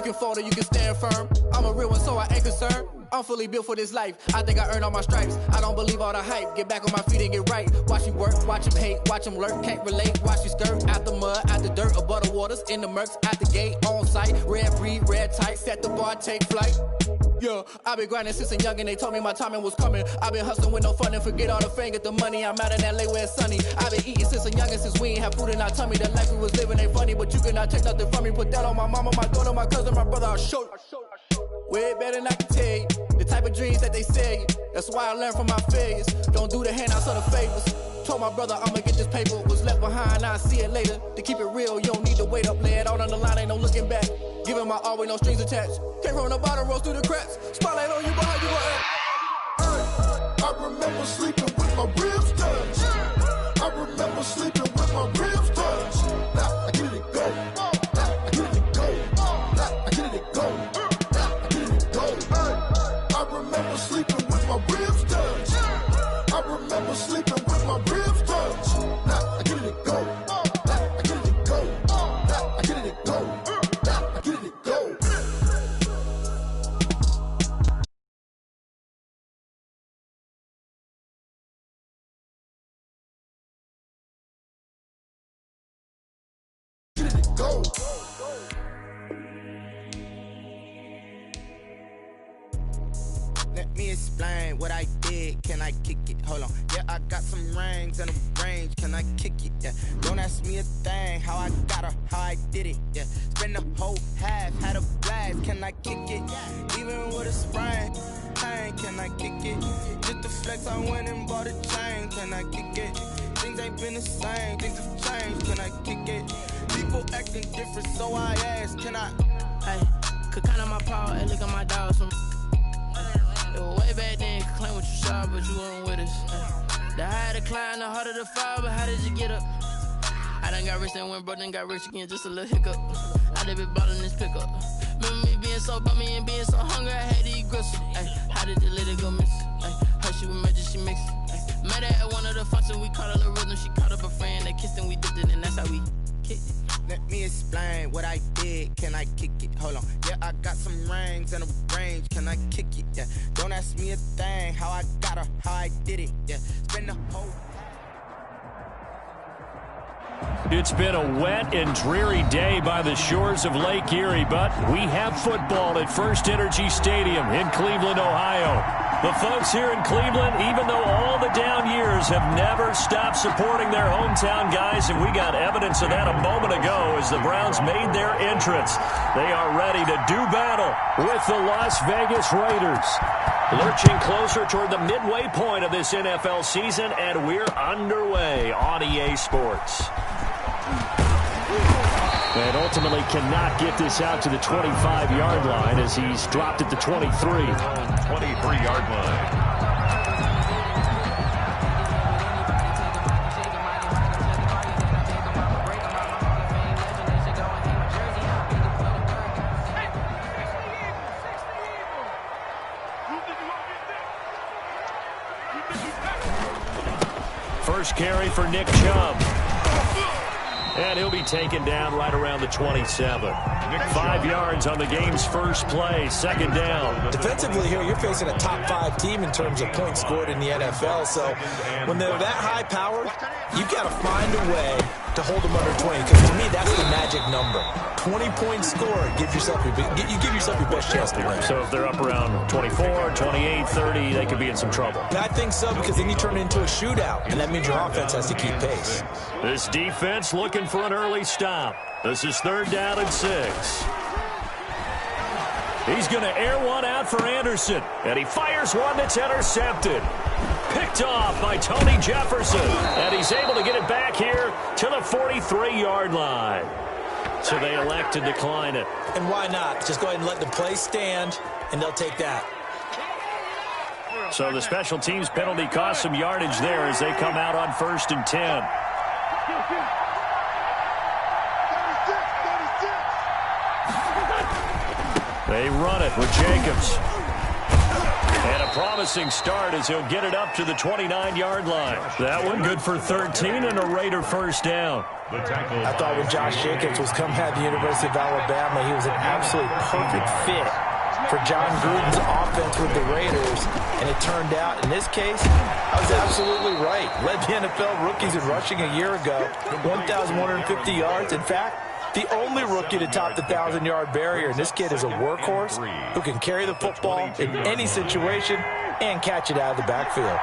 can fold or you can stand firm. I'm a real one, so I ain't concerned. I'm fully built for this life. I think I earned all my stripes. I don't believe all the hype. Get back on my feet and get right. Watch you work, watch him hate, watch him lurk. Can't relate, watch you skirt. Out the mud, out the dirt, above the waters, in the murks, out the gate, on site. Red breed, red tight, set the bar, take flight. Yeah, I been grinding since a young and they told me my timing was coming. I been hustling with no fun and forget all the fame, get the money. I'm out in LA where it's sunny. I been eating since a young and since we ain't have food in our tummy. The life we was living ain't funny, but you cannot take nothing from me. Put that on my mama, my daughter, my cousin, my brother, I'll show you. Way better than I can tell you. The type of dreams that they sell you. That's why I learned from my failures. Don't do the handouts or the favors. Told my brother I'ma get this paper. Was left behind, I'll see it later. To keep it real, you don't need to wait up. Lay it out on the line, ain't no looking back. Giving my all with no strings attached. Came from the bottom, rose through the cracks. Spotlight on you, but how you gon' act? I remember sleeping with my ribs touched. I remember sleeping with my ribs touched. Now I get it go. Now I get it go. Now I get it go. Now I get it go. I remember sleeping with my ribs touched. I remember sleeping with my ribs touched. Now I get it go. Now I get it go. Now I get it go. Now I get it go. Go. Let me explain what I did. Can I kick it? Hold on. Yeah, I got some rings and a range. Can I kick it? Yeah. Don't ask me a thing. How I got her, how I did it. Yeah. Spend the whole half, had a blast. Can I kick it? Even with a sprain. Can I kick it? Just the flex, I went and bought a chain. Can I kick it? Things ain't been the same. Things have changed. Can I kick it? People acting different, so I asked, can I? Hey, could count on my power and look at my dogs from. It was way back then, could claim what you saw, but you weren't with us. The higher the climb, the harder the fall, but how did you get up? I done got rich and went broke, then got rich again, just a little hiccup. I done been ballin' this pickup. Remember me being so bummy and being so hungry, I had to eat gristle. Ay, how did the lady go miss? Ay, her she was magic, she mixed. Met her at one of the functions, we caught her the rhythm, she caught up a friend, they kissed and we dipped it, and that's how we kicked it. Let me explain what I did. Can I kick it? Hold on. Yeah, I got some rings and a range. Can I kick it? Yeah. Don't ask me a thing. How I got her, how I did it. Yeah. Spend the whole. It's been a wet and dreary day by the shores of Lake Erie, but we have football at First Energy Stadium in Cleveland, Ohio. The folks here in Cleveland, even though all the down years, have never stopped supporting their hometown guys, and we got evidence of that a moment ago as the Browns made their entrance. They are ready to do battle with the Las Vegas Raiders. Lurching closer toward the midway point of this NFL season, and we're underway on EA Sports. And ultimately cannot get this out to the 25-yard line as he's dropped at the 23. 23-yard line. First carry for Nick Chubb. And he'll be taken down right around the 27. 5 yards on the game's first play, second down. Defensively here, you're facing a top-5 team in terms of points scored in the NFL. So when they're that high-powered, you've got to find a way to hold them under 20. Because to me, that's the magic number. 20 points scored, you give yourself your best chance to win. So if they're up around 24, 28, 30, they could be in some trouble. I think so, because then you turn it into a shootout, and that means your offense has to keep pace. This defense looking for an early stop. This is 3rd down and 6. He's going to air one out for Anderson, and he fires one that's intercepted. Picked off by Tony Jefferson, and he's able to get it back here to the 43-yard line. So they elect to decline it. And why not? Just go ahead and let the play stand, and they'll take that. So the special teams penalty cost some yardage there as they come out on 1st and 10. They run it with Jacobs. And a promising start as he'll get it up to the 29-yard line. That one good for 13 and a Raider first down. I thought when Josh Jacobs was coming out of the University of Alabama, he was an absolutely perfect fit for John Gruden's offense with the Raiders. And it turned out, in this case, I was absolutely right. Led the NFL rookies in rushing a year ago, 1,150 yards. In fact, the only rookie to top the 1,000-yard barrier. And this kid is a workhorse who can carry the football in any situation and catch it out of the backfield.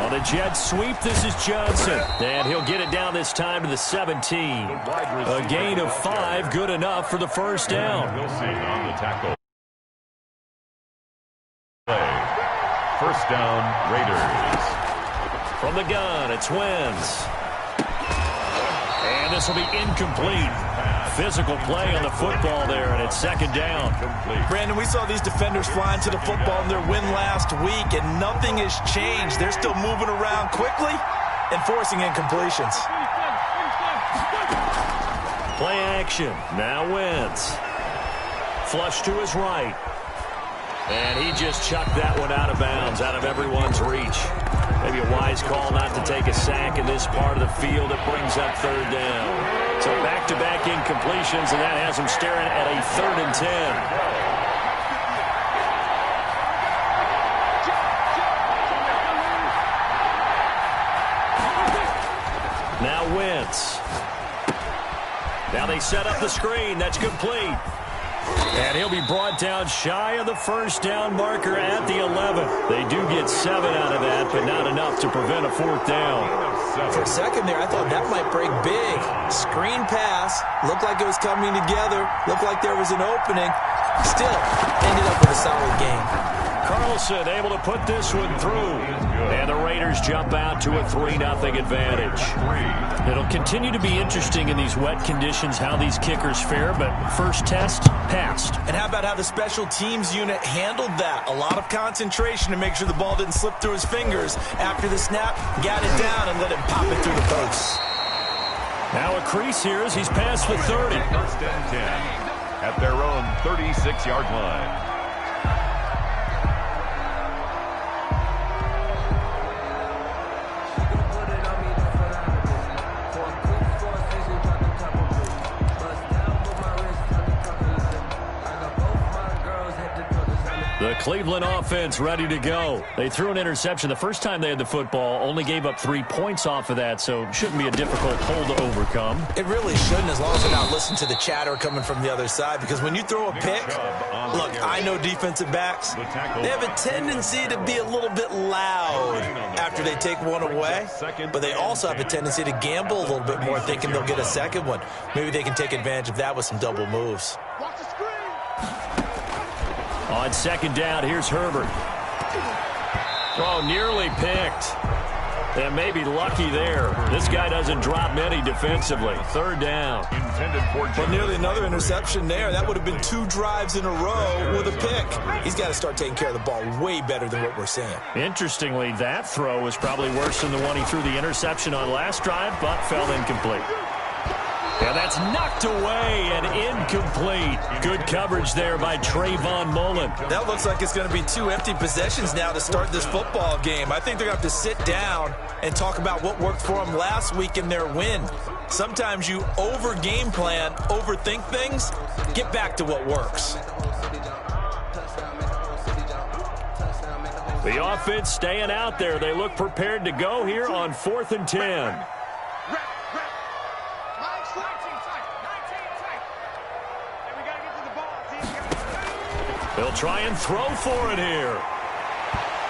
On the jet sweep, this is Johnson. And he'll get it down this time to the 17. A gain of 5, good enough for the first down. Wilson on the tackle. First down, Raiders. From the gun, it's Wentz. And this will be incomplete. Physical play on the football there, and it's second down. Brandon, we saw these defenders flying to the football in their win last week, and nothing has changed. They're still moving around quickly and forcing incompletions. Play action. Now Wentz. Flush to his right. And he just chucked that one out of bounds, out of everyone's reach. Maybe a wise call not to take a sack in this part of the field. It brings up third down. So back-to-back incompletions, and that has him staring at a 3rd and 10. Now Wentz. Now they set up the screen. That's complete. And he'll be brought down shy of the first down marker at the 11. They do get 7 out of that, but not enough to prevent a 4th down. For a second there, I thought that might break big. Screen pass. Looked like it was coming together. Looked like there was an opening. Still, ended up with a solid game. Carlson able to put this one through. And the Raiders jump out to a 3-0 advantage. It'll continue to be interesting in these wet conditions how these kickers fare, but first test, passed. And how about how the special teams unit handled that? A lot of concentration to make sure the ball didn't slip through his fingers. After the snap, got it down and let him pop it through the posts. Now a crease here as he's past the 30. First and 10 at their own 36-yard line. The Cleveland offense ready to go. They threw an interception the first time they had the football, only gave up 3 points off of that, so shouldn't be a difficult hole to overcome. It really shouldn't, as long as they're not listening to the chatter coming from the other side, because when you throw a pick, look, I know defensive backs, they have a tendency to be a little bit loud after they take one away, but they also have a tendency to gamble a little bit more, thinking they'll get a second one. Maybe they can take advantage of that with some double moves. On second down, here's Herbert. Oh, nearly picked. And maybe lucky there. This guy doesn't drop many defensively. Third down. Well, nearly another interception there. That would have been 2 drives in a row with a pick. He's got to start taking care of the ball way better than what we're seeing. Interestingly, that throw was probably worse than the one he threw the interception on last drive, but fell incomplete. And that's knocked away and incomplete. Good coverage there by Trayvon Mullen. That looks like it's going to be 2 empty possessions now to start this football game. I think they're going to have to sit down and talk about what worked for them last week in their win. Sometimes you over-game plan, overthink things. Get back to what works. The offense staying out there. They look prepared to go here on 4th and 10. They'll try and throw for it here.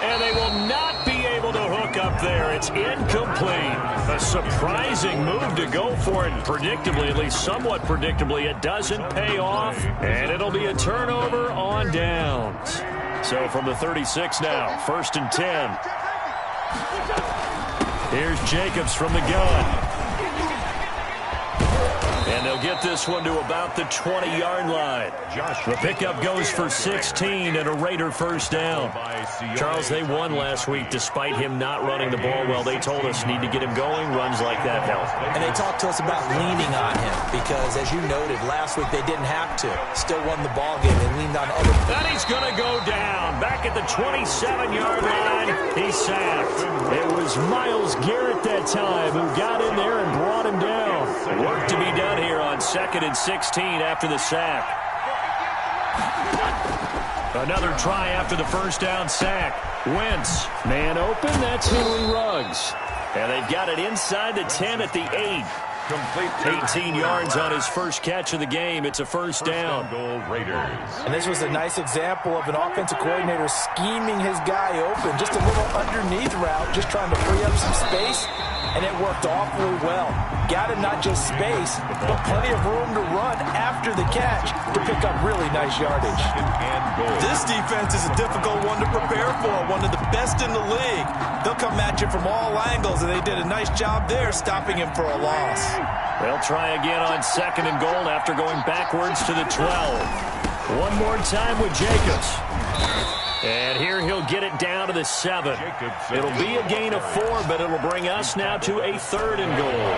And they will not be able to hook up there. It's incomplete. A surprising move to go for it. Predictably, at least somewhat predictably, it doesn't pay off. And it'll be a turnover on downs. So from the 36 now, 1st and 10. Here's Jacobs from the gun. And they'll get this one to about the 20-yard line. The pickup goes for 16 and a Raider first down. Charles, they won last week despite him not running the ball well. They told us need to get him going. Runs like that help. And they talked to us about leaning on him because, as you noted, last week they didn't have to. Still won the ball game. They leaned on other. And he's going to go down. Back at the 27-yard line. He's sacked. It was Myles Garrett that time who got in there and brought him down. Work to be done here on 2nd and 16 after the sack. Another try after the first down sack. Wentz, man open, that's Henry Ruggs. And they've got it inside the 10 at the 8. 18 yards on his first catch of the game. It's a first down. And this was a nice example of an offensive coordinator scheming his guy open. Just a little underneath route, just trying to free up some space. And it worked awfully well. Got him not just space, but plenty of room to run after the catch to pick up really nice yardage. This defense is a difficult one to prepare for, one of the best in the league. They'll come at you from all angles, and they did a nice job there stopping him for a loss. They'll try again on 2nd and goal after going backwards to the 12. One more time with Jacobs. And here he'll get it down to the 7. It'll be a gain of 4, but it'll bring us now to a 3rd and goal.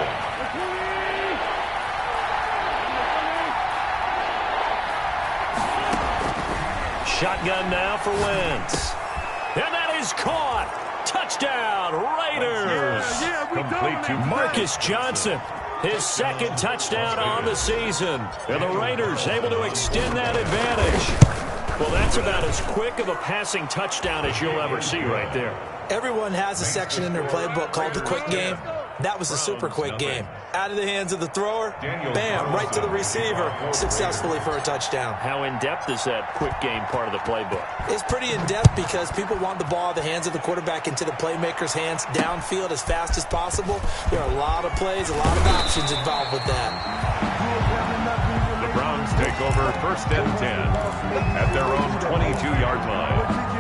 Shotgun now for Wentz. And that is caught. Touchdown, Raiders. Marcus Johnson, his 2nd touchdown on the season. And the Raiders able to extend that advantage. Well, that's about as quick of a passing touchdown as you'll ever see right there. Everyone has a section in their playbook called the quick game. That was a super quick game. Out of the hands of the thrower, bam, right to the receiver, successfully for a touchdown. How in-depth is that quick game part of the playbook? It's pretty in-depth because people want the ball out of the hands of the quarterback into the playmaker's hands downfield as fast as possible. There are a lot of plays, a lot of options involved with that. The Browns take over 1st and 10 at their own 22-yard line.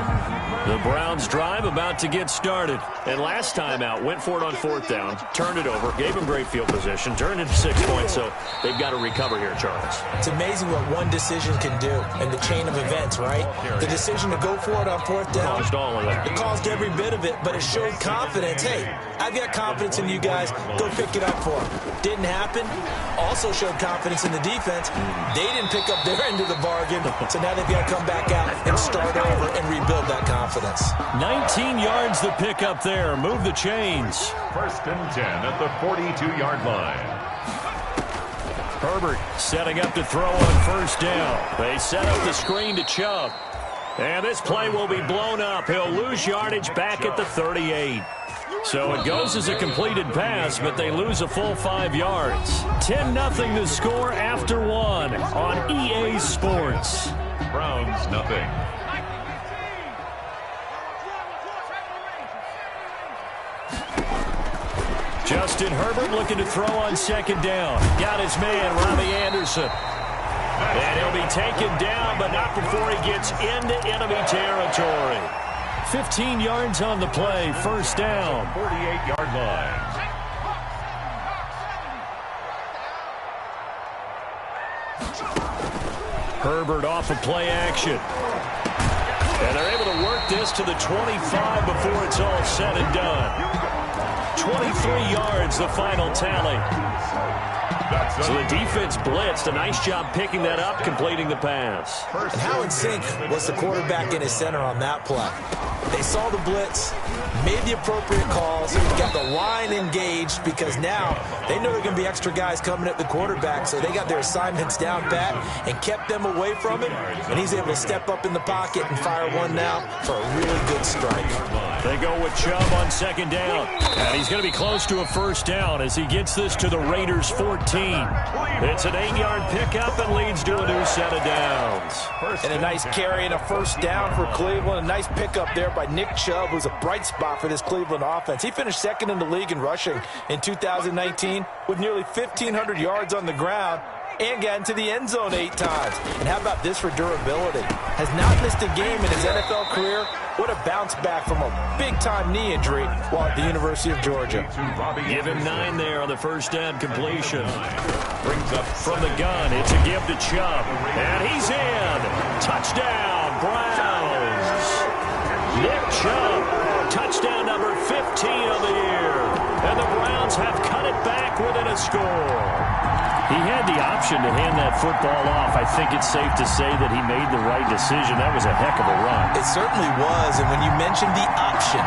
The Browns drive about to get started. And last time out, went for it on 4th down, turned it over, gave them great field position, turned it to 6 points, so they've got to recover here, Charles. It's amazing what one decision can do in the chain of events, right? The decision to go for it on 4th down. Caused all of that. It caused every bit of it, but it showed confidence. Hey, I've got confidence in you guys. Go pick it up for them. Didn't happen. Also showed confidence in the defense. They didn't pick up their end of the bargain, so now they've got to come back out and start over and rebuild that confidence. 19 yards the pickup there. Move the chains. 1st and 10 at the 42-yard line. Herbert setting up to throw on 1st down. They set up the screen to Chubb. And this play will be blown up. He'll lose yardage back at the 38. So it goes as a completed pass, but they lose a full 5 yards. 10-0 the score after 1 on EA Sports. Browns nothing. Justin Herbert looking to throw on 2nd down. Got his man, Robbie Anderson. And he'll be taken down, but not before he gets into enemy territory. 15 yards on the play, 1st down. 48-yard line. Herbert off of play action. And they're able to work this to the 25 before it's all said and done. 23 yards, the final tally. So the defense blitzed. A nice job picking that up, completing the pass. And how in sync was the quarterback and his center on that play? They saw the blitz, made the appropriate calls, got the line engaged because now they know there are going to be extra guys coming at the quarterback, so they got their assignments down pat and kept them away from him, and he's able to step up in the pocket and fire one now for a really good strike. They go with Chubb on 2nd down, and he's going to be close to a 1st down as he gets this to the Raiders' 14. It's an 8-yard pickup and leads to a new set of downs. And a nice carry and a 1st down for Cleveland. A nice pickup there by Nick Chubb, who's a bright spot for this Cleveland offense. He finished 2nd in the league in rushing in 2019 with nearly 1,500 yards on the ground and got into the end zone 8 times. And how about this for durability? Has not missed a game in his NFL career What a bounce back from a big-time knee injury while at the University of Georgia. Give him 9 there on the first down completion. Brings up from the gun. It's a give to Chubb. And he's in. Touchdown, Browns. Nick Chubb, touchdown number 15 of the year. And the Browns have cut it back within a score. He had the option to hand that football off. I think it's safe to say that he made the right decision. That was a heck of a run. It certainly was, and when you mentioned the option,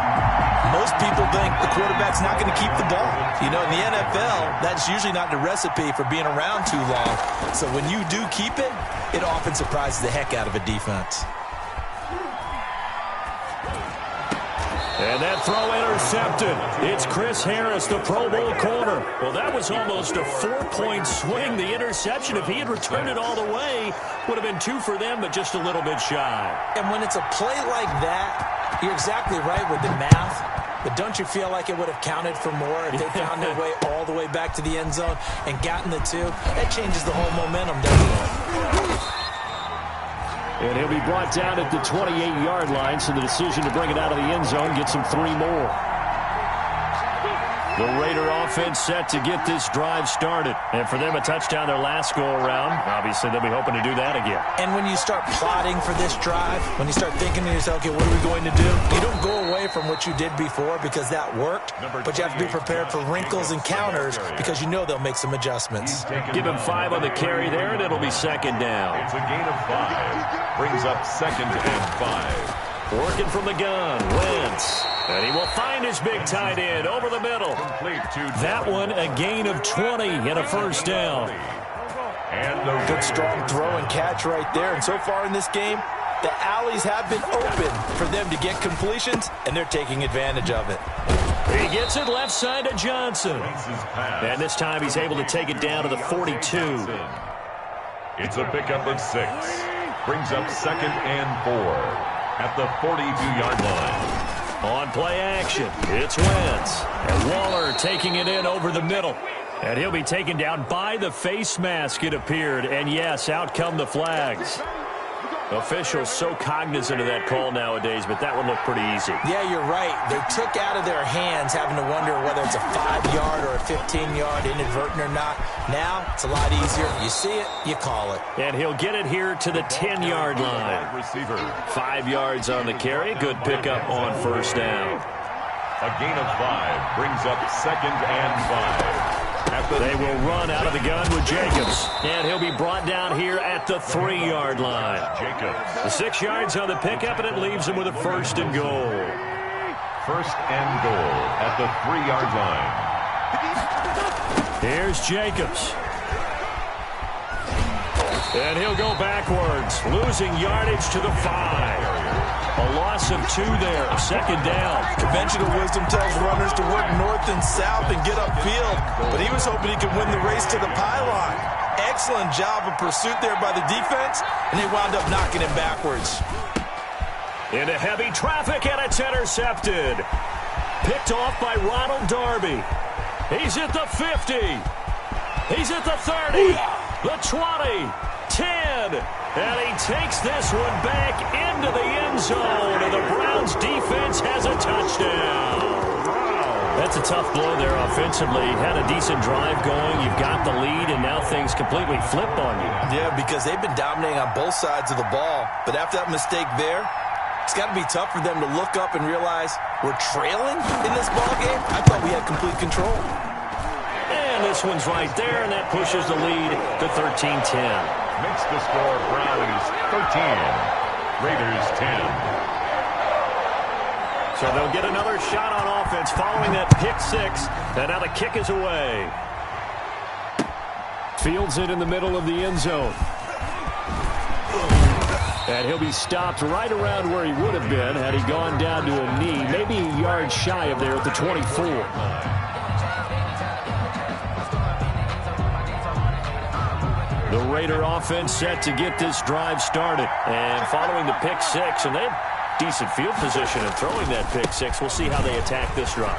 most people think the quarterback's not going to keep the ball. You know, in the NFL, that's usually not the recipe for being around too long. So when you do keep it, it often surprises the heck out of a defense. And that throw intercepted. It's Chris Harris, the Pro Bowl corner. Well, that was almost a 4-point swing. The interception, if he had returned it all the way, would have been 2 for them, but just a little bit shy. And when it's a play like that, you're exactly right with the math. But don't you feel like it would have counted for more if they found their way all the way back to the end zone and gotten the 2? That changes the whole momentum, doesn't it? And he'll be brought down at the 28-yard line, so the decision to bring it out of the end zone gets him 3 more. The Raider offense set to get this drive started. And for them, a touchdown their last go-around. Obviously, they'll be hoping to do that again. And when you start plotting for this drive, when you start thinking to yourself, okay, what are we going to do? You don't go away from what you did before because that worked, but you have to be prepared for wrinkles and counters because you know they'll make some adjustments. Give him 5 on the carry there, and it'll be second down. It's a gain of 5. Brings up 2nd and 5. Working from the gun, Wentz. And he will find his big tight end over the middle. That one, a gain of 20 and a first down. And the good strong throw and catch right there. And so far in this game, the alleys have been open for them to get completions, and they're taking advantage of it. He gets it left side to Johnson. And this time he's able to take it down to the 42. It's a pickup of 6. Brings up 2nd and 4. At the 42-yard line. On play action, it's Wentz. And Waller taking it in over the middle. And he'll be taken down by the face mask, it appeared. And yes, out come the flags. Officials so cognizant of that call nowadays, but that one looked pretty easy. Yeah, you're right. They took out of their hands having to wonder whether it's a 5-yard or a 15-yard inadvertent or not. Now, it's a lot easier. You see it, you call it. And he'll get it here to the 10-yard line. 5 yards on the carry. Good pickup on first down. A gain of 5 brings up 2nd and 5. They will run out of the gun with Jacobs. And he'll be brought down here at the 3-yard line. The 6 yards on the pickup, and it leaves him with a 1st and goal. 1st and goal at the 3-yard line. Here's Jacobs. And he'll go backwards, losing yardage to the 5. A loss of 2 there, 2nd down. Conventional wisdom tells runners to work north and south and get upfield, but he was hoping he could win the race to the pylon. Excellent job of pursuit there by the defense, and they wound up knocking him backwards. Into heavy traffic, and it's intercepted. Picked off by Ronald Darby. He's at the 50. He's at the 30. The 20. 10. And he takes this one back into the end zone, and the Browns defense has a touchdown. That's a tough blow there offensively. Had a decent drive going. You've got the lead, and now things completely flip on you. Yeah, because they've been dominating on both sides of the ball. But after that mistake there, it's got to be tough for them to look up and realize we're trailing in this ball game. I thought we had complete control. And this one's right there, and that pushes the lead to 13-10. Makes the score Browns 13, Raiders 10. So they'll get another shot on offense following that pick 6, and now the kick is away. Fields it in the middle of the end zone. And he'll be stopped right around where he would have been had he gone down to a knee, maybe a yard shy of there at the 24. The Raider offense set to get this drive started. And following the pick 6, and they have decent field position in throwing that pick 6. We'll see how they attack this drive.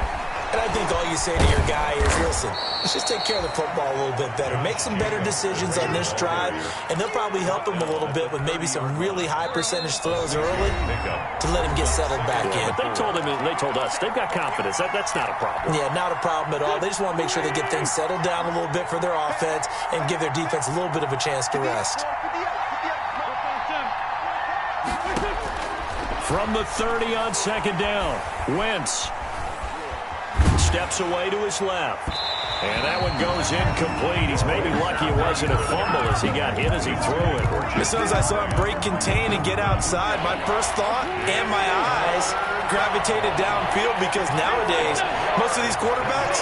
And I think all you say to your guy is, listen, let's just take care of the football a little bit better. Make some better decisions on this drive, and they'll probably help him a little bit with maybe some really high percentage throws early to let him get settled back in. But they told him, and they told us, they've got confidence. That's not a problem. Yeah, not a problem at all. They just want to make sure they get things settled down a little bit for their offense and give their defense a little bit of a chance to rest. From the 30 on second down, Wentz steps away to his left. And that one goes incomplete. He's maybe lucky it wasn't a fumble as he got hit as he threw it. As soon as I saw him break contain and get outside, my first thought and my eyes gravitated downfield, because nowadays, most of these quarterbacks,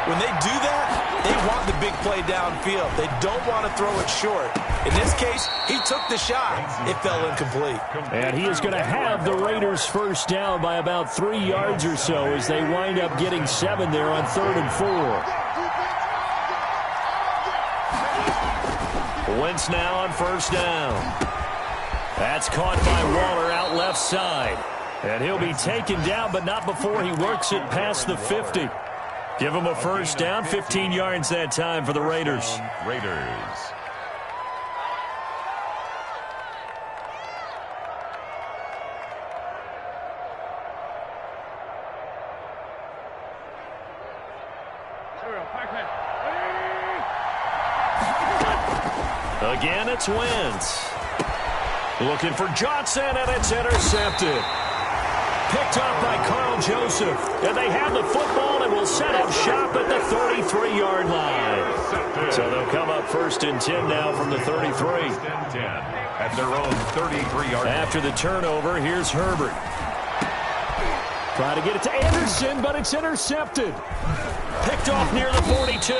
when they do that, they want the big play downfield. They don't want to throw it short. In this case, he took the shot. It fell incomplete. And he is going to have the Raiders first down by about 3 yards or so as they wind up getting 7 there on 3rd and 4. Wentz now on first down. That's caught by Waller out left side. And he'll be taken down, but not before he works it past the 50. Give him a first down, 15 yards that time for the Raiders. Raiders. Again, it's Wentz. Looking for Johnson, and it's intercepted. Picked off by Carl Joseph. And they have the football and will set up shop at the 33-yard line. So they'll come up 1st and 10 now from the 33. At their own 33-yard line. After the turnover, here's Herbert. Trying to get it to Anderson, but it's intercepted. Picked off near the 42.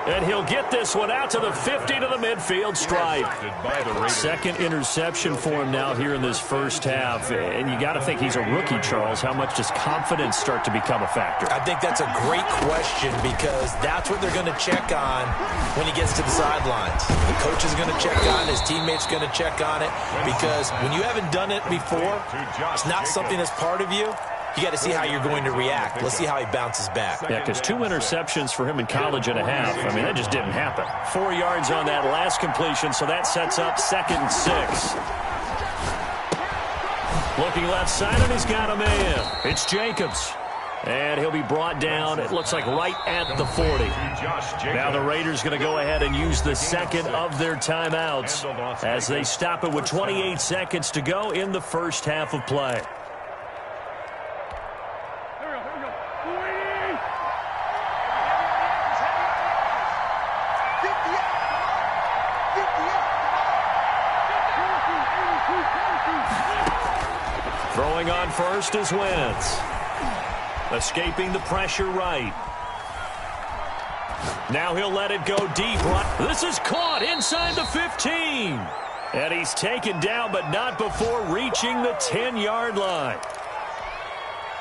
And he'll get this one out to the 50 to the midfield stripe. Second interception for him now here in this first half. And you got to think he's a rookie, Charles. How much does confidence start to become a factor? I think that's a great question, because that's what they're going to check on when he gets to the sidelines. The coach is going to check on it. His teammate's going to check on it. Because when you haven't done it before, it's not something that's part of you. You got to see how you're going to react. Let's see how he bounces back. Yeah, because 2 interceptions for him in college and a half. I mean, that just didn't happen. 4 yards on that last completion, so that sets up 2nd and 6. Looking left side, and he's got a man. It's Jacobs. And he'll be brought down, it looks like, right at the 40. Now the Raiders going to go ahead and use the second of their timeouts as they stop it with 28 seconds to go in the first half of play. Throwing on first is Wentz. Escaping the pressure right. Now he'll let it go deep. This is caught inside the 15. And he's taken down, but not before reaching the 10-yard line.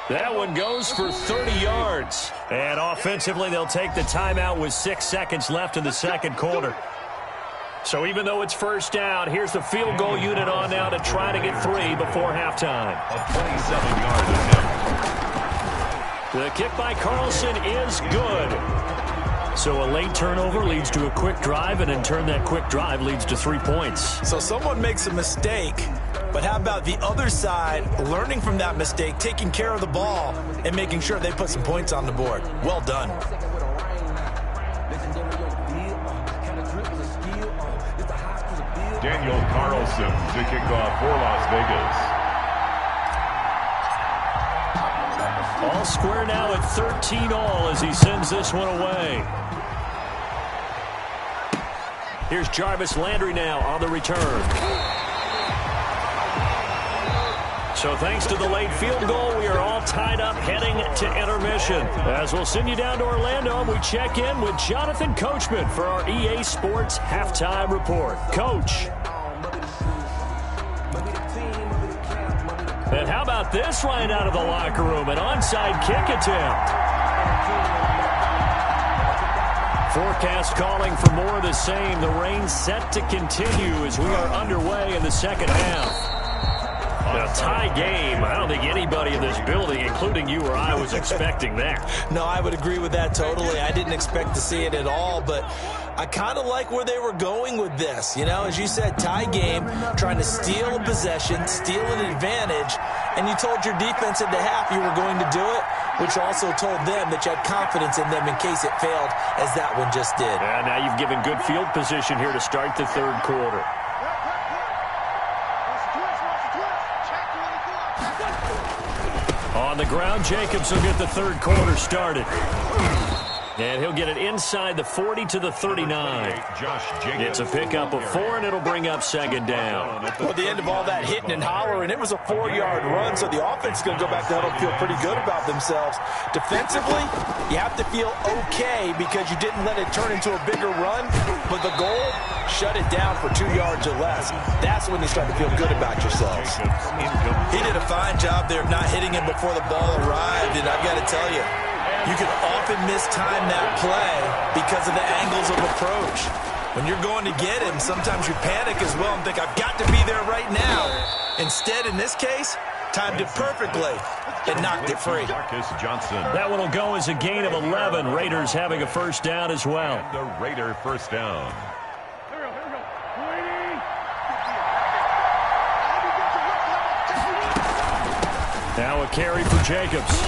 That one goes for 30 yards. And offensively, they'll take the timeout with 6 seconds left in the second quarter. So even though it's first down, here's the field goal unit on now to try to get 3 before halftime. A 27-yard attempt. The kick by Carlson is good. So a late turnover leads to a quick drive, and in turn that quick drive leads to 3 points. So someone makes a mistake, but how about the other side learning from that mistake, taking care of the ball, and making sure they put some points on the board? Well done. Daniel Carlson to kick off for Las Vegas. All square now at 13-all as he sends this one away. Here's Jarvis Landry now on the return. So thanks to the late field goal, we are all tied up heading to intermission. As we'll send you down to Orlando, we check in with Jonathan Coachman for our EA Sports Halftime Report. Coach. And how about this right out of the locker room? An onside kick attempt. Forecast calling for more of the same. The rain set to continue as we are underway in the second half. A tie game. I don't think anybody in this building, including you or I, was expecting that. No, I would agree with that totally. I didn't expect to see it at all, but I kind of like where they were going with this. You know, as you said, tie game, trying to steal a possession, steal an advantage, and you told your defense at the half you were going to do it, which also told them that you had confidence in them in case it failed, as that one just did. And now you've given good field position here to start the third quarter. On the ground, Jacobs will get the third quarter started. And he'll get it inside the 40 to the 39. It's a pickup of 4, and it'll bring up second down. Well, at the end of all that hitting and hollering, it was a 4-yard run, so the offense is going to go back to huddle and feel pretty good about themselves. Defensively, you have to feel okay because you didn't let it turn into a bigger run, but the goal, shut it down for 2 yards or less. That's when you start to feel good about yourselves. He did a fine job there of not hitting him before the ball arrived, and I've got to tell you, you can often mistime that play because of the angles of approach. When you're going to get him, sometimes you panic as well and think, I've got to be there right now. Instead, in this case, timed it perfectly and knocked it free. That one will go as a gain of 11. Raiders having a first down as well. The Raider first down. Now a carry for Jacobs.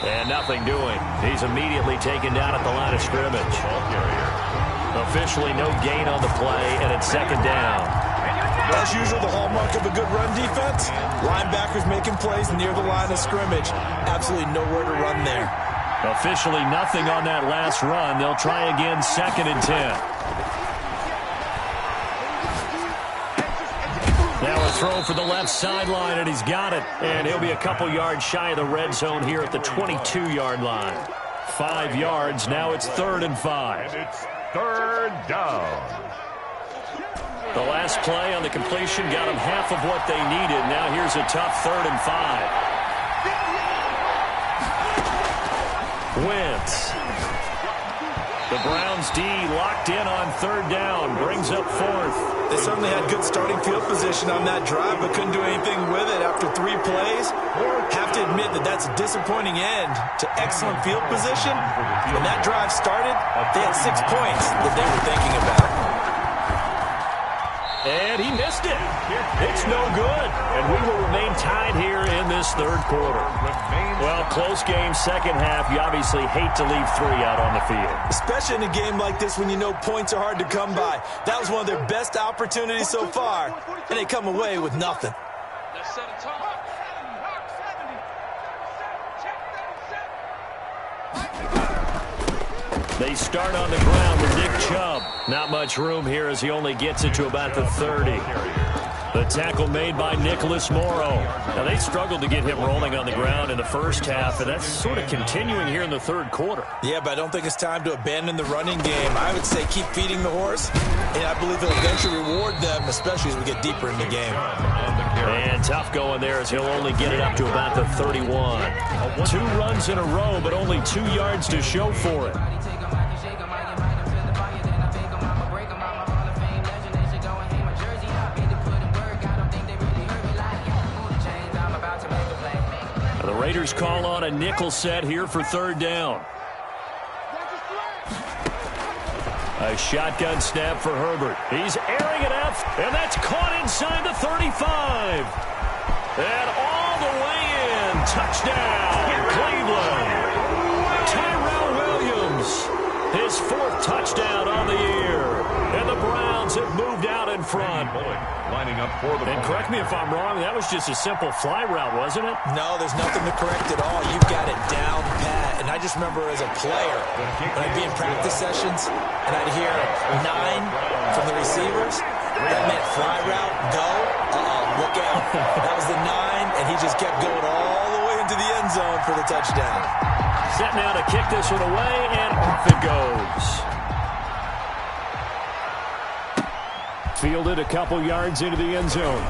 And nothing doing. He's immediately taken down at the line of scrimmage. Officially no gain on the play, and it's second down. As usual, the hallmark of a good run defense, linebackers making plays near the line of scrimmage. Absolutely nowhere to run there. Officially nothing on that last run. They'll try again, second and 10. Now a throw for the left sideline, and he's got it. And he'll be a couple yards shy of the red zone here at the 22-yard line. 5 yards. Now it's 3rd and 5. And it's third down. The last play on the completion got them half of what they needed. Now here's a tough 3rd and 5. Wentz. The Browns D locked in on 3rd down. Brings up 4th. They certainly had good starting field position on that drive, but couldn't do anything with it after 3 plays. Have to admit that that's a disappointing end to excellent field position. When that drive started, they had 6 points that they were thinking about. And he missed it. It's no good. And we will remain tied here in this third quarter. Well, close game, second half. You obviously hate to leave 3 out on the field. Especially in a game like this when you know points are hard to come by. That was one of their best opportunities so far, and they come away with nothing. They start on the ground with Nick Chubb. Not much room here as he only gets it to about the 30. The tackle made by Nicholas Morrow. Now, they struggled to get him rolling on the ground in the first half, and that's sort of continuing here in the third quarter. Yeah, but I don't think it's time to abandon the running game. I would say keep feeding the horse, and I believe it'll eventually reward them, especially as we get deeper in the game. And tough going there as he'll only get it up to about the 31. 2 runs in a row, but only 2 yards to show for it. The Raiders call on a nickel set here for 3rd down. A shotgun snap for Herbert. He's airing it out, and that's caught inside the 35. And all the way in. Touchdown, Cleveland. Tyrell Williams, his 4th touchdown on the year. And the Browns have moved out in front. Lining up for the and correct me if I'm wrong, that was just a simple fly route, wasn't it? No, there's nothing to correct at all. You've got it down pat. And I just remember as a player, when I'd be in practice sessions, and I'd hear 9 from the receivers, that meant fly route, go, look out. That was the 9, and he just kept going all the way into the end zone for the touchdown. Set now to kick this one away, and off it goes. Fielded a couple yards into the end zone.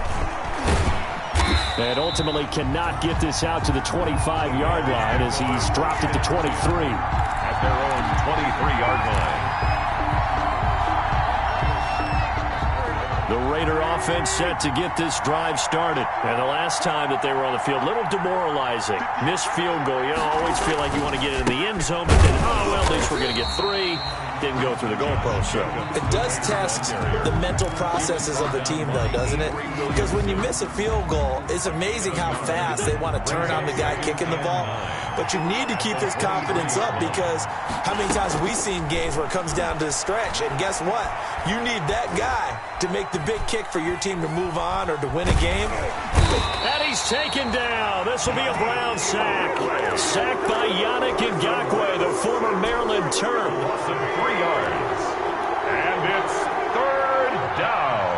And ultimately cannot get this out to the 25-yard line as he's dropped it to 23. At their own 23-yard line. The Raider offense set to get this drive started. And the last time that they were on the field, a little demoralizing. Missed field goal. You always feel like you want to get it in the end zone, but then, oh, well, at least we're going to get 3. Didn't go through the goalpost. So it does test the mental processes of the team, though, doesn't it? Because when you miss a field goal, it's amazing how fast they want to turn on the guy kicking the ball. But you need to keep this confidence up, because how many times have we seen games where it comes down to a stretch, and guess what? You need that guy to make the big kick for your team to move on or to win a game. And he's taken down. This will be a Brown sack. Sacked by Yannick Ngakoue, the former Maryland Terp. Loss of 3 yards. And it's 3rd down.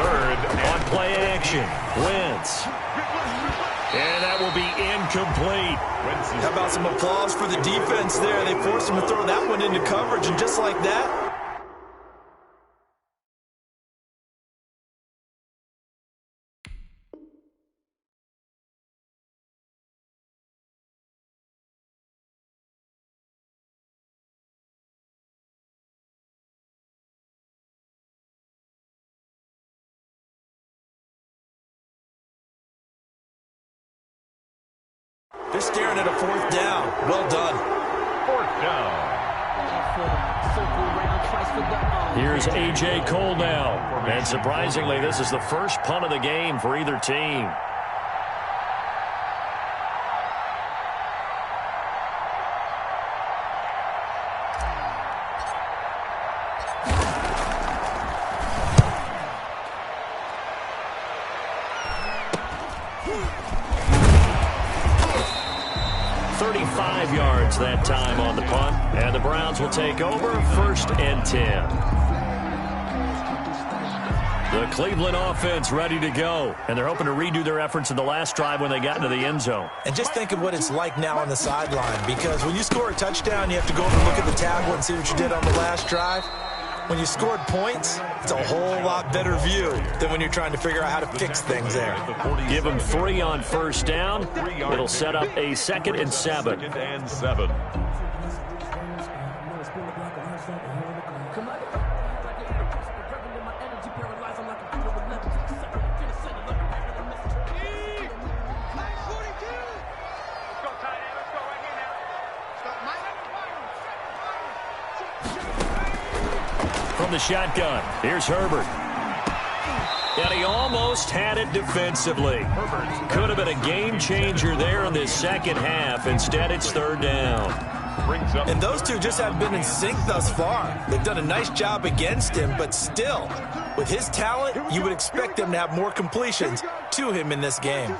3rd on play action. Wentz. And that will be incomplete. How about some applause for the defense there? They forced him to throw that one into coverage, and just like that, they're staring at a 4th down. Well done. 4th down. Here's A.J. Cole now. And surprisingly, this is the first punt of the game for either team. That time on the punt, and the Browns will take over 1st and 10. The Cleveland offense ready to go, and they're hoping to redo their efforts in the last drive when they got into the end zone. And just think of what it's like now on the sideline, because when you score a touchdown, you have to go over and look at the tablet and see what you did on the last drive. When you scored points, it's a whole lot better view than when you're trying to figure out how to fix things there. Give them 3 on 1st down. It'll set up a 2nd and 7. 2nd and 7. From the shotgun, here's Herbert. And he almost had it defensively. Could have been a game changer there in this second half. Instead, it's 3rd down. And those two just haven't been in sync thus far. They've done a nice job against him, but still, with his talent, you would expect them to have more completions to him in this game.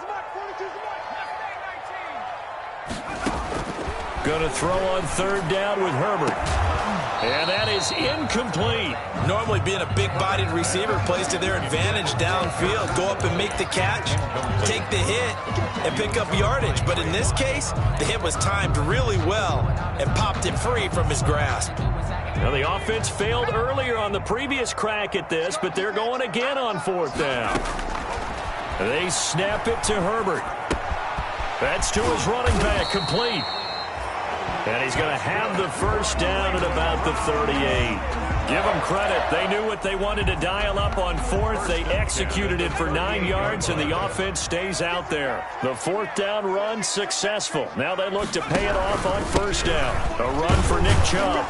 Going to throw on 3rd down with Herbert. And that is incomplete. Normally being a big-bodied receiver plays to their advantage downfield. Go up and make the catch, take the hit, and pick up yardage. But in this case, the hit was timed really well and popped it free from his grasp. Now, the offense failed earlier on the previous crack at this, but they're going again on 4th down. They snap it to Herbert. That's to his running back, complete. And he's going to have the 1st down at about the 38. Give them credit. They knew what they wanted to dial up on 4th. They executed it for 9 yards, and the offense stays out there. The 4th down run successful. Now they look to pay it off on 1st down. A run for Nick Chubb.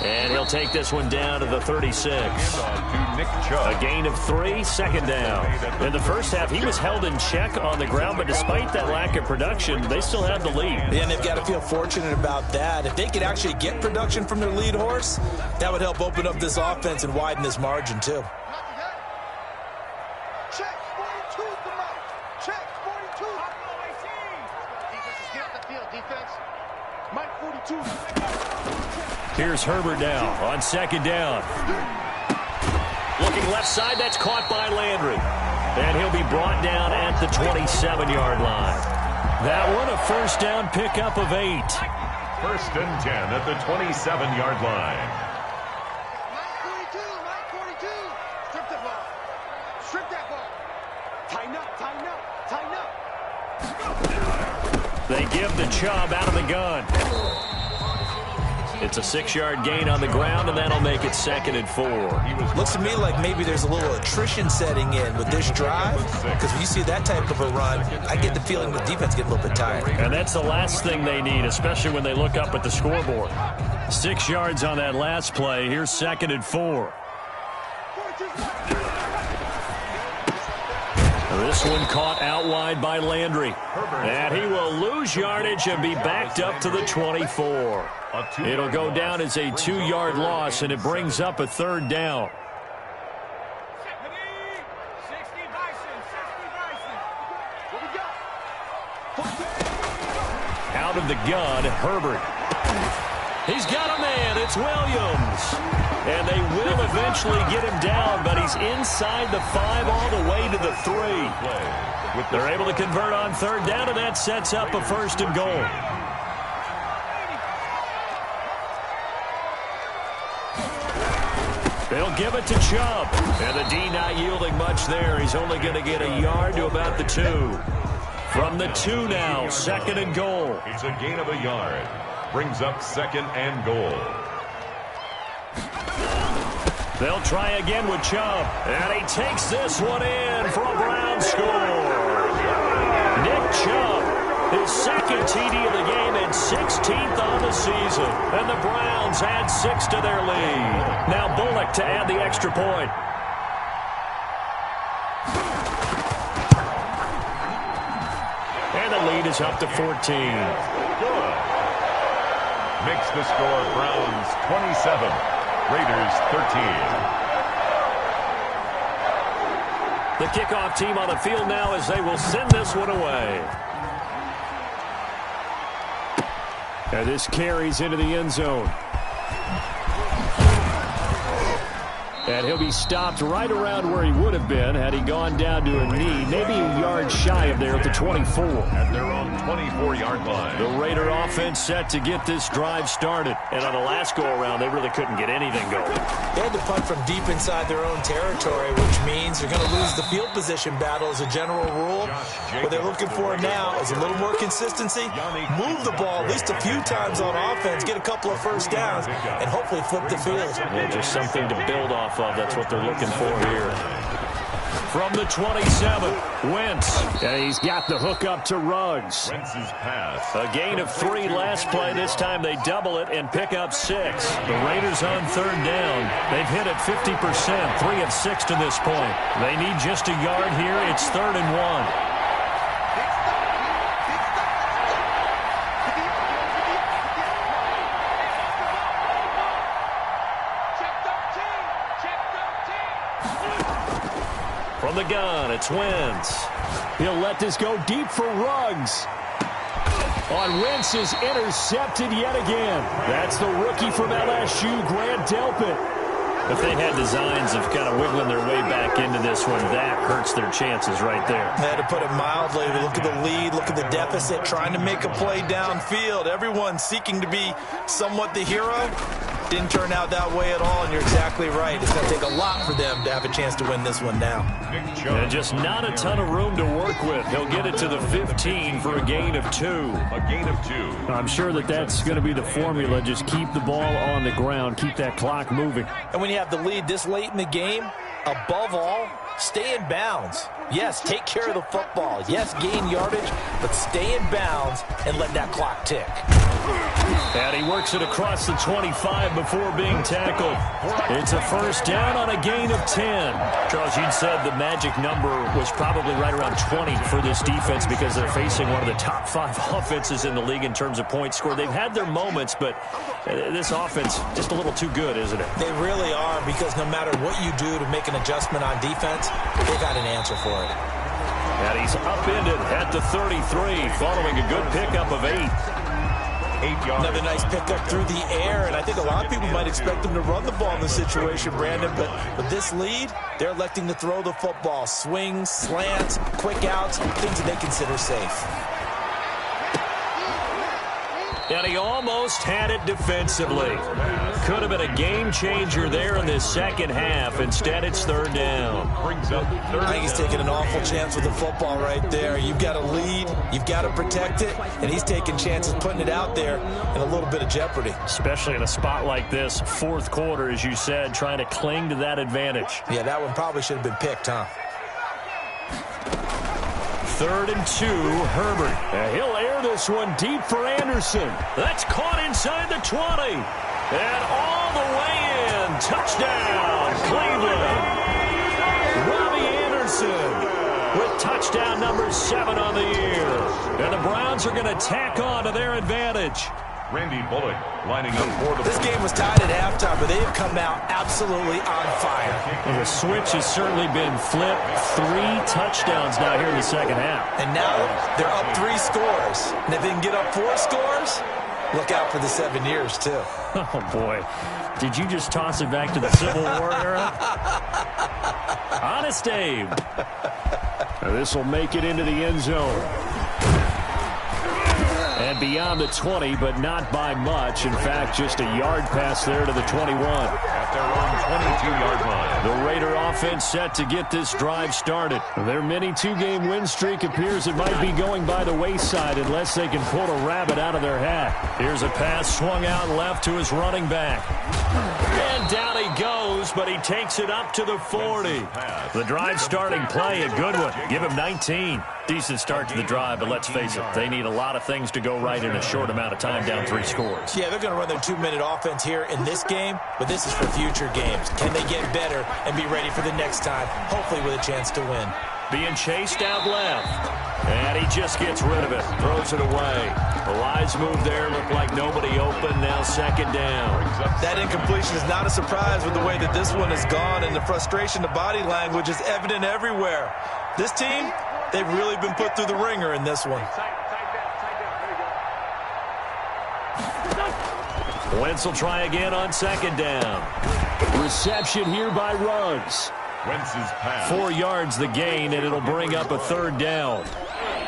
And he'll take this one down to the 36. A gain of 3, 2nd down. In the first half, he was held in check on the ground, but despite that lack of production, they still have the lead. Yeah, and they've got to feel fortunate about that. If they could actually get production from their lead horse, that would help open up this offense and widen this margin, too. Check 42, come on. Check 42. Defense, get off the field, defense. Mike 42. Here's Herbert now on 2nd down. Looking left side, that's caught by Landry. And he'll be brought down at the 27-yard line. That one a 1st down pickup of 8. 1st and 10 at the 27-yard line. Mike 42. Strip the ball. Strip that ball. Tighten up, tighten up, tighten up. They give the Chubb out of the gun. It's a 6-yard gain on the ground, and that'll make it 2nd and 4. Looks to me like maybe there's a little attrition setting in with this drive, because when you see that type of a run, I get the feeling the defense gets a little bit tired. And that's the last thing they need, especially when they look up at the scoreboard. 6 yards on that last play. Here's 2nd and 4. This one caught out wide by Landry. And he will lose yardage and be backed up to the 24. It'll go down as a 2-yard loss, and it brings up a 3rd down. Out of the gun, Herbert. He's got a man. It's Williams. And they will eventually get him down, but he's inside the 5 all the way to the 3. They're able to convert on 3rd down, and that sets up a 1st and goal. They'll give it to Chubb. And the D not yielding much there. He's only going to get a yard to about the 2. From the 2 now, 2nd and goal. It's a gain of a yard. Brings up 2nd and goal. They'll try again with Chubb. And he takes this one in for a Brown score. Nick Chubb, his 2nd TD of the game and 16th on the season. And the Browns add 6 to their lead. Now Bullock to add the extra point. And the lead is up to 14. Good. Makes the score Browns 27. Raiders 13. The kickoff team on the field now as they will send this one away. And this carries into the end zone. And he'll be stopped right around where he would have been had he gone down to a knee, maybe a yard shy of there at the 24. At their own 24-yard line. The Raider offense set to get this drive started. And on the last go-around, they really couldn't get anything going. They had to punt from deep inside their own territory, which means they're going to lose the field position battle as a general rule. What they're looking for now is a little more consistency, move the ball at least a few times on offense, get a couple of 1st downs, and hopefully flip the field. Yeah, just something to build off of. That's what they're looking for here. From the 27, Wentz. And he's got the hook up to Ruggs. Wentz's pass. A gain of 3 last play. This time they double it and pick up 6. The Raiders on 3rd down. They've hit it 50%, 3 of 6 to this point. They need just a yard here. It's 3rd and 1. From the gun, it's Wentz. He'll let this go deep for Ruggs. On Wentz is intercepted yet again. That's the rookie from LSU, Grant Delpit. If they had designs of kind of wiggling their way back into this one, that hurts their chances right there. They had to put it mildly. Look at the lead, look at the deficit, trying to make a play downfield. Everyone seeking to be somewhat the hero. Didn't turn out that way at all, and you're exactly right. It's going to take a lot for them to have a chance to win this one now. And just not a ton of room to work with. He'll get it to the 15 for a gain of 2. A gain of 2. I'm sure that's going to be the formula. Just keep the ball on the ground, keep that clock moving. And when you have the lead this late in the game, above all, stay in bounds. Yes, take care of the football. Yes, gain yardage, but stay in bounds and let that clock tick. And he works it across the 25 before being tackled. It's a 1st down on a gain of 10. Charles, you'd said the magic number was probably right around 20 for this defense because they're facing one of the top 5 offenses in the league in terms of points scored. They've had their moments, but this offense just a little too good, isn't it? They really are, because no matter what you do to make an adjustment on defense, they've got an answer for it. And he's upended at the 33 following a good pickup of 8. 8 yards. Another nice pickup through the air, and I think a lot of people might expect them to run the ball in this situation, Brandon, but with this lead, they're electing to throw the football. Swings, slants, quick outs, things that they consider safe. And he almost had it defensively. Could have been a game changer there in this second half. Instead, it's third down. I think he's taking an awful chance with the football right there. You've got to lead, you've got to protect it, and he's taking chances putting it out there in a little bit of jeopardy. Especially in a spot like this, fourth quarter, as you said, trying to cling to that advantage. Yeah, that one probably should have been picked, huh? 3rd and 2, Herbert. He'll air this one deep for Anderson. That's caught inside the 20. And all the way in. Touchdown, Cleveland. Robbie Anderson with touchdown number 7 on the year. And the Browns are going to tack on to their advantage. Randy Bullock lining up for the... This game was tied at halftime, but they have come out absolutely on fire. Well, the switch has certainly been flipped. 3 touchdowns now here in the second half. And now they're up 3 scores. And if they can get up 4 scores, look out for the 7 years, too. Oh, boy. Did you just toss it back to the Civil War era? Honest Abe. This will make it into the end zone. And beyond the 20, but not by much. In fact, just a yard pass there to the 21. At their own 22-yard line. The Raider offense set to get this drive started. Their mini 2-game win streak appears it might be going by the wayside unless they can pull a rabbit out of their hat. Here's a pass swung out left to his running back. And down he goes, but he takes it up to the 40. The drive starting play, a good one. Give him 19. Decent start to the drive, but let's face it, they need a lot of things to go right in a short amount of time, down 3 scores. Yeah, they're going to run their 2-minute offense here in this game, but this is for future games. Can they get better and be ready for the next time, hopefully with a chance to win? Being chased out left. And he just gets rid of it, throws it away. The wise move there, looked like nobody open, now second down. That incompletion is not a surprise with the way that this one has gone, and the frustration, the body language is evident everywhere. This team, they've really been put through the ringer in this one. Wentz will try again on second down. Reception here by Ruggs. Wentz's pass. 4 yards the gain, and it'll bring up a third down.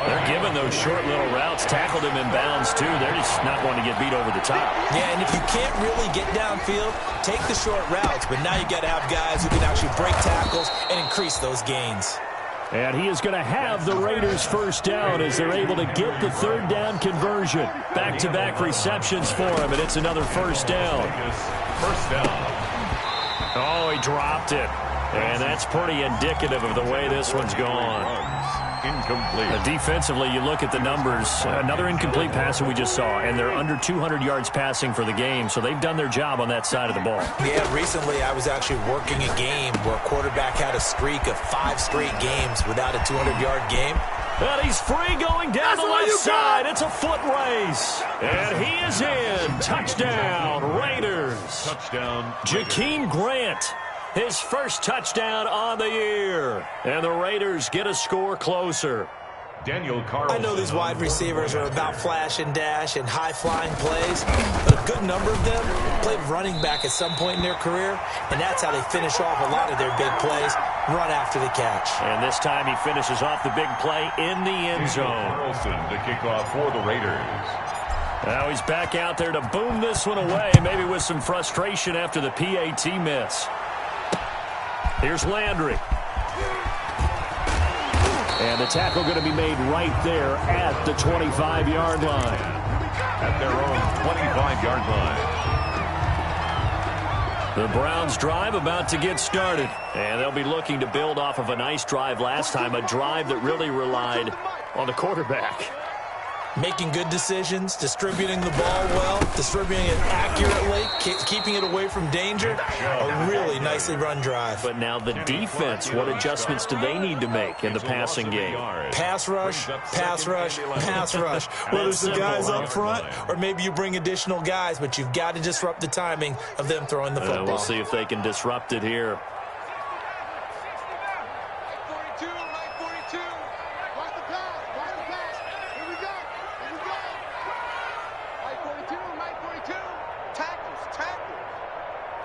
They're giving those short little routes. Tackled him in bounds, too. They're just not wanting to get beat over the top. Yeah, and if you can't really get downfield, take the short routes. But now you got to have guys who can actually break tackles and increase those gains. And he is going to have the Raiders first down as they're able to get the third down conversion. Back-to-back receptions for him, and it's another first down. First down. Oh, he dropped it. And that's pretty indicative of the way this one's gone. Incomplete. Defensively, you look at the numbers. Another incomplete pass that we just saw, and they're under 200 yards passing for the game, so they've done their job on that side of the ball. Yeah, recently I was actually working a game where a quarterback had a streak of 5 straight games without a 200-yard game. And he's free going down the left side. It's a foot race. And he is in. Touchdown, Raiders. Touchdown. Jakeem Grant. His first touchdown on the year. And the Raiders get a score closer. Daniel Carlson. I know these wide receivers are about flash and dash and high-flying plays, but a good number of them played running back at some point in their career, and that's how they finish off a lot of their big plays, run after the catch. And this time he finishes off the big play in the end zone. Carlson to kick off for the Raiders. Now he's back out there to boom this one away, maybe with some frustration after the PAT miss. Here's Landry. And the tackle going to be made right there at the 25-yard line. At their own 25-yard line. The Browns drive about to get started. And they'll be looking to build off of a nice drive last time, a drive that really relied on the quarterback. Making good decisions, distributing the ball well, distributing it accurately, keeping it away from danger. A really nicely run drive. But now the defense, what adjustments do they need to make in the passing game? Pass rush, pass rush, pass rush. Whether it's the guys up front or maybe you bring additional guys, but you've got to disrupt the timing of them throwing the football. We'll see if they can disrupt it here.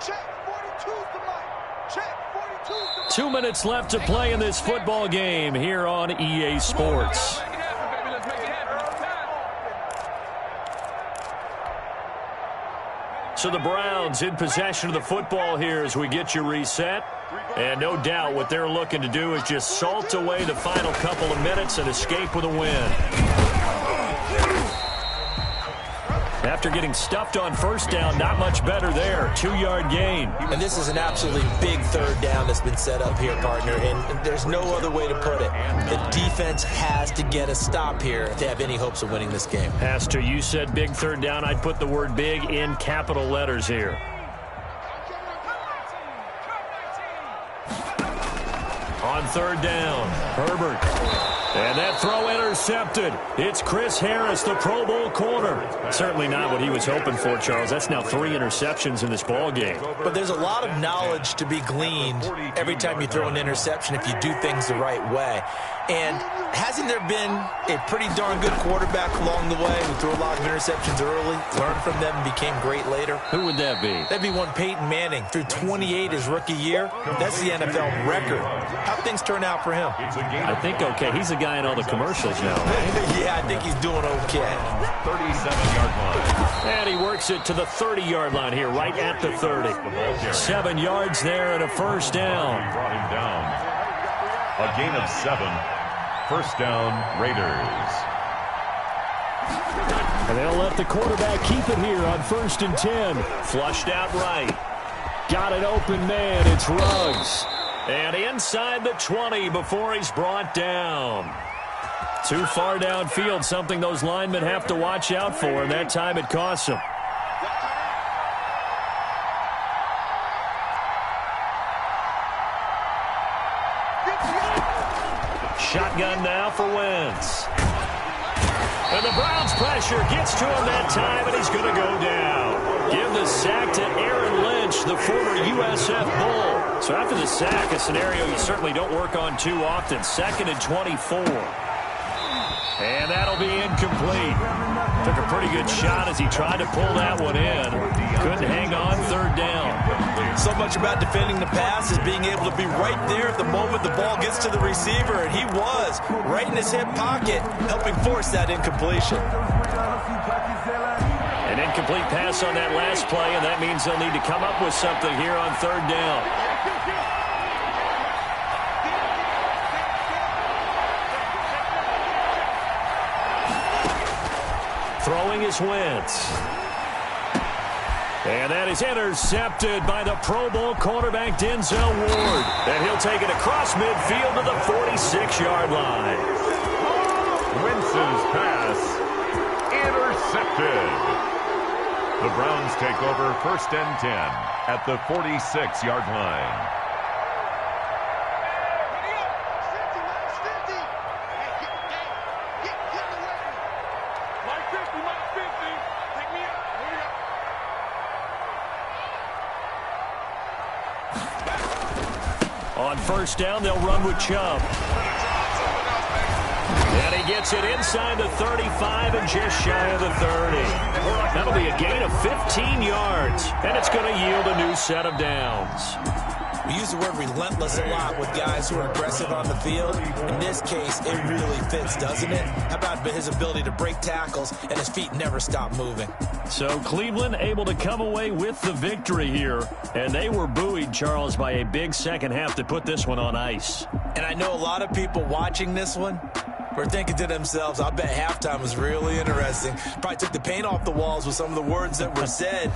Check. 2 minutes left to play in this football game here on EA Sports. So the Browns in possession of the football here as we get you reset. And no doubt what they're looking to do is just salt away the final couple of minutes and escape with a win. After getting stuffed on first down, not much better there. 2-yard gain. And this is an absolutely big third down that's been set up here, partner, and there's no other way to put it. The defense has to get a stop here to have any hopes of winning this game. Pastor, you said big third down. I'd put the word big in capital letters here. On third down, Herbert. And that throw intercepted. It's Chris Harris, the Pro Bowl corner. Certainly not what he was hoping for, Charles. That's now 3 interceptions in this ball game. But there's a lot of knowledge to be gleaned every time you throw an interception if you do things the right way. And hasn't there been a pretty darn good quarterback along the way who threw a lot of interceptions early, learned from them, and became great later? Who would that be? That'd be one Peyton Manning. Threw 28 his rookie year. That's the NFL record. How'd things turn out for him? I think okay. He's a guy in all the commercials now. Yeah, I think he's doing okay. 37-yard line. And he works it to the 30-yard line here, right at the 30. 7 yards there and a first down. Brought him down. A gain of 7. First down, Raiders. And they'll let the quarterback keep it here on 1st and 10. Flushed out right. Got an open man. It's Ruggs. And inside the 20 before he's brought down. Too far downfield, something those linemen have to watch out for, and that time it costs them. Shotgun now for Wentz. And the Browns pressure gets to him that time, and he's going to go down. Give the sack to Aaron Lynch, the former USF Bull. So after the sack, a scenario you certainly don't work on too often. 2nd and 24. And that'll be incomplete. Took a pretty good shot as he tried to pull that one in. Couldn't hang on 3rd down. So much about defending the pass is being able to be right there at the moment the ball gets to the receiver, and he was right in his hip pocket, helping force that incompletion. An incomplete pass on that last play, and that means they'll need to come up with something here on 3rd down. Throwing is Wentz. And that is intercepted by the Pro Bowl cornerback Denzel Ward. And he'll take it across midfield to the 46-yard line. Wentz's pass intercepted. The Browns take over 1st and 10 at the 46-yard line. On 1st down, they'll run with Chubb. And he gets it inside the 35 and just shy of the 30. That'll be a gain of 15 yards, and it's going to yield a new set of downs. We use the word relentless a lot with guys who are aggressive on the field. In this case, it really fits, doesn't it? How about his ability to break tackles and his feet never stop moving? So Cleveland able to come away with the victory here, and they were buoyed, Charles, by a big second half to put this one on ice. And I know a lot of people watching this one were thinking to themselves, I bet halftime was really interesting. Probably took the paint off the walls with some of the words that were said.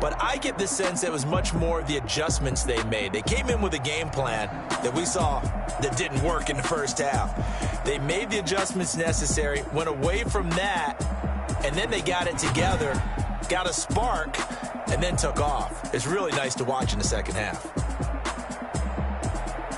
But I get the sense it was much more the adjustments they made. They came in with a game plan that we saw that didn't work in the first half. They made the adjustments necessary, went away from that, and then they got it together, got a spark, and then took off. It's really nice to watch in the second half.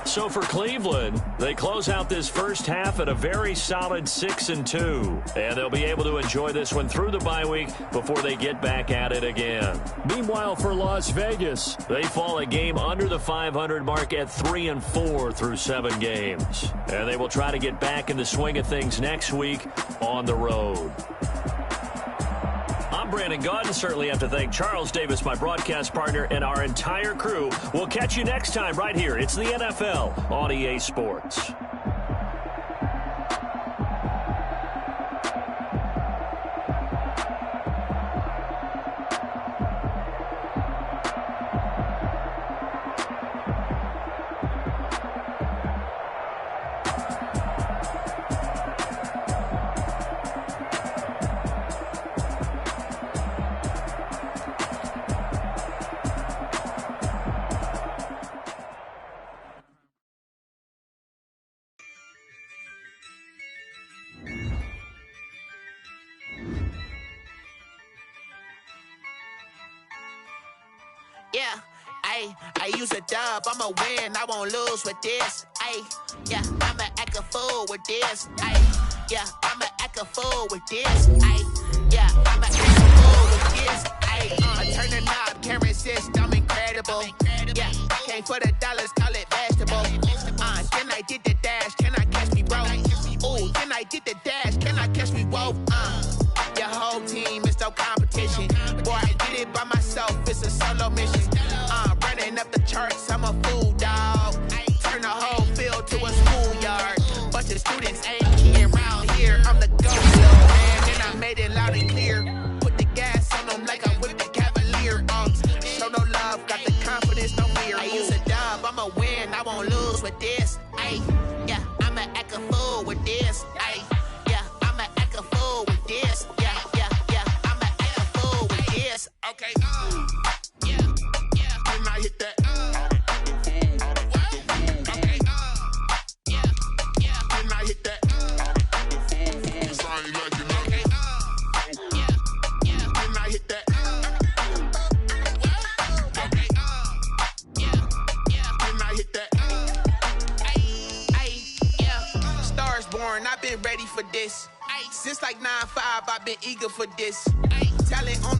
So for Cleveland, they close out this first half at a very solid 6-2. And they'll be able to enjoy this one through the bye week before they get back at it again. Meanwhile, for Las Vegas, they fall a game under the 500 mark at 3-4 through 7 games. And they will try to get back in the swing of things next week on the road. I'm Brandon Gaudin. Certainly have to thank Charles Davis, my broadcast partner, and our entire crew. We'll catch you next time right here. It's the NFL on EA Sports. Ayy, I use a dub, I'ma win, I won't lose with this. Ayy, yeah, I'ma act a fool with this. Ayy, yeah, I'ma act a fool with this. Ayy, yeah, I'ma act a fool with this. Ayy, I turn the knob, can't resist, I'm incredible. Yeah, came for the dollars, call it vegetable. Then I did the dash, can I catch me, bro? Ooh, then I did the dash, can I catch me, whoa? Your whole team is no competition. Boy, I did it by myself, it's a solo mission. Running up the charts, I'm a fool, dog. Turn the whole field to a schoolyard. Bunch of students ain't here around here. I'm the go, little man, and I made it loud and clear. Put the gas on them like I'm with the Cavalier. Show no love, got the confidence, no fear. I use a dub, I'ma win, I won't lose with this. Ay, yeah, I'ma act a fool with this. Ay, yeah, I'ma act a fool with this. Yeah, yeah, yeah, I'ma act a fool with this. Okay, yeah, yeah, when I hit that. Okay, yeah, yeah, when I hit that. I've been ready for this. Since like 9-5, I've been eager for this. Talent on